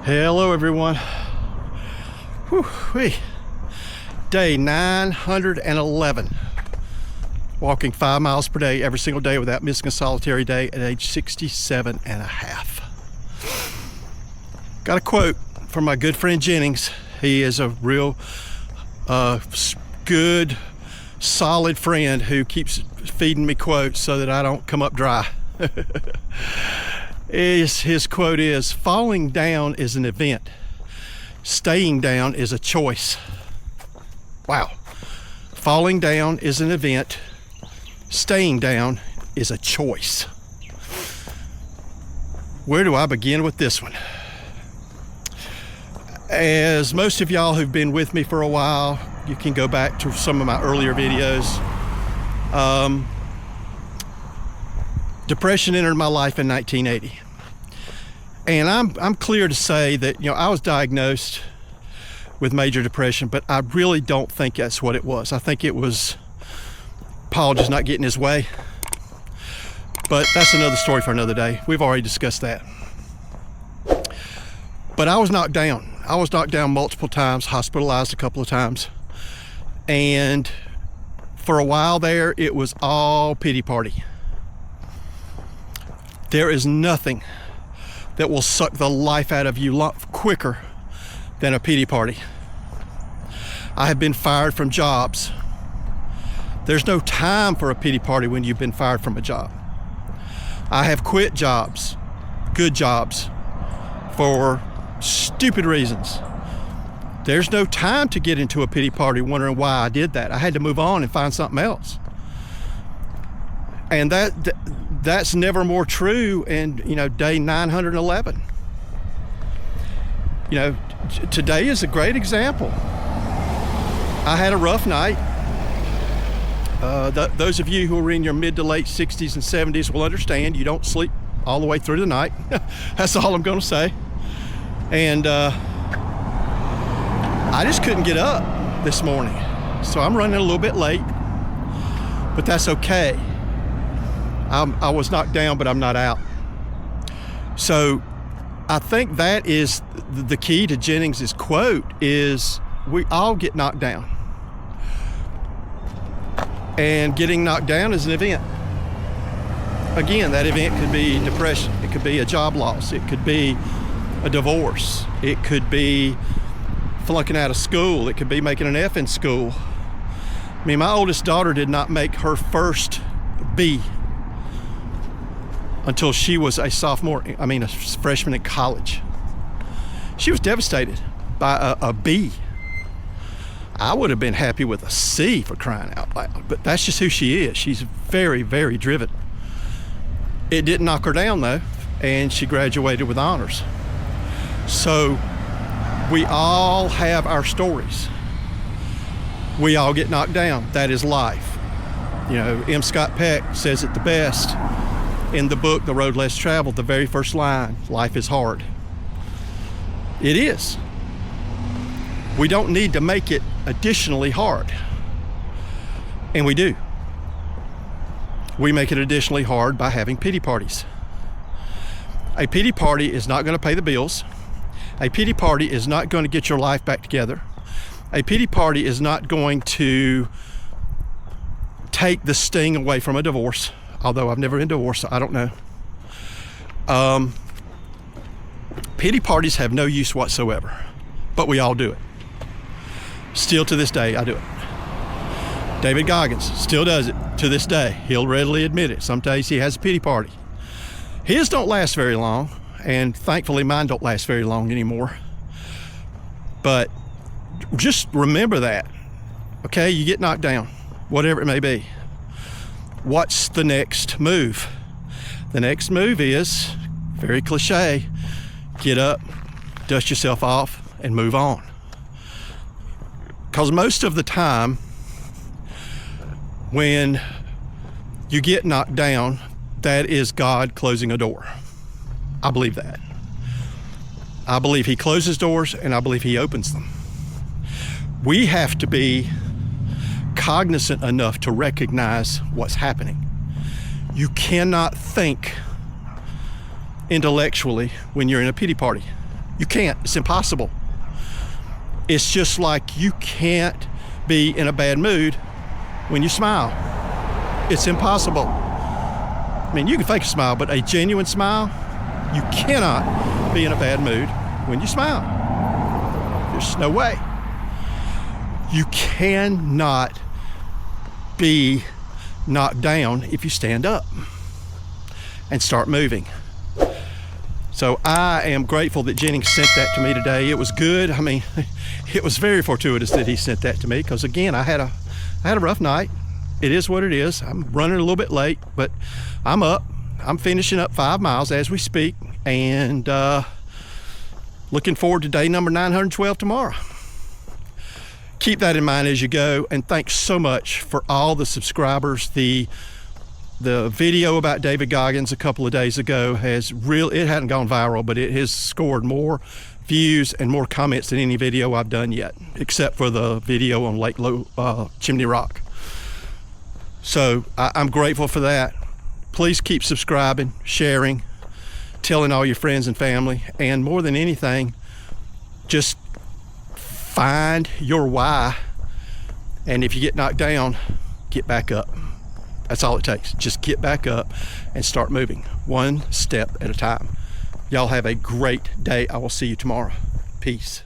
Hello everyone. Whew-wee. Day 911. Walking 5 miles per day every single day without missing a solitary day at age 67 and a half. Got a quote from my good friend Jennings. He is a real good, solid friend who keeps feeding me quotes so that I don't come up dry. His quote is, "Falling down is an event. Staying down is a choice." Wow. Falling down is an event. Staying down is a choice. Where do I begin with this one? As most of y'all who've been with me for a while, you can go back to some of my earlier videos. Depression entered my life in 1980. And I'm clear to say that, I was diagnosed with major depression, but I really don't think that's what it was. I think it was Paul just not getting his way. But that's another story for another day. We've already discussed that. But I was knocked down. I was knocked down multiple times, hospitalized a couple of times. And for a while there, it was all pity party. There is nothing that will suck the life out of you a lot quicker than a pity party. I have been fired from jobs. There's no time for a pity party when you've been fired from a job. I have quit jobs, good jobs, for stupid reasons. There's no time to get into a pity party wondering why I did that. I had to move on and find something else. And that's never more true in, day 911. Today is a great example. I had a rough night. Those of you who are in your mid to late 60s and 70s will understand you don't sleep all the way through the night. That's all I'm going to say. And I just couldn't get up this morning. So I'm running a little bit late, but that's okay. I was knocked down, but I'm not out. So I think that is the key to Jennings' quote is we all get knocked down. And getting knocked down is an event. Again, that event could be depression. It could be a job loss. It could be a divorce. It could be flunking out of school. It could be making an F in school. My oldest daughter did not make her first B until she was a freshman in college. She was devastated by a B. I would have been happy with a C, for crying out loud, but that's just who she is. She's very, very driven. It didn't knock her down though, and she graduated with honors. So we all have our stories. We all get knocked down. That is life. M. Scott Peck says it the best in the book, The Road Less Traveled, the very first line, life is hard. It is. We don't need to make it additionally hard. And we do. We make it additionally hard by having pity parties. A pity party is not going to pay the bills. A pity party is not going to get your life back together. A pity party is not going to take the sting away from a divorce. Although I've never been divorced, so I don't know. Pity parties have no use whatsoever, but we all do it. Still to this day, I do it. David Goggins still does it to this day. He'll readily admit it. Some days he has a pity party. His don't last very long, and thankfully mine don't last very long anymore. But just remember that, okay? You get knocked down, whatever it may be. What's the next move? The next move is, very cliche, get up, dust yourself off, and move on. Because most of the time, when you get knocked down, that is God closing a door. I believe that. I believe He closes doors, and I believe He opens them. We have to be cognizant enough to recognize what's happening. You cannot think intellectually when you're in a pity party. You can't. It's impossible. It's just like you can't be in a bad mood when you smile. It's impossible. I mean, you can fake a smile, but a genuine smile, you cannot be in a bad mood when you smile. There's no way. You cannot be knocked down if you stand up and start moving. So I am grateful that Jennings sent that to me today. It was good. I mean, it was very fortuitous that he sent that to me because, again, I had a rough night. It is what it is. I'm running a little bit late, but I'm up. I'm finishing up 5 miles as we speak, and looking forward to day number 912 tomorrow. Keep that in mind as you go, and thanks so much for all the subscribers. The video about David Goggins a couple of days ago it hadn't gone viral, but it has scored more views and more comments than any video I've done yet, except for the video on Lake Chimney Rock. So I'm grateful for that. Please keep subscribing, sharing, telling all your friends and family, and more than anything, just find your why, and if you get knocked down, get back up. That's all it takes. Just get back up and start moving one step at a time. Y'all have a great day. I will see you tomorrow. Peace.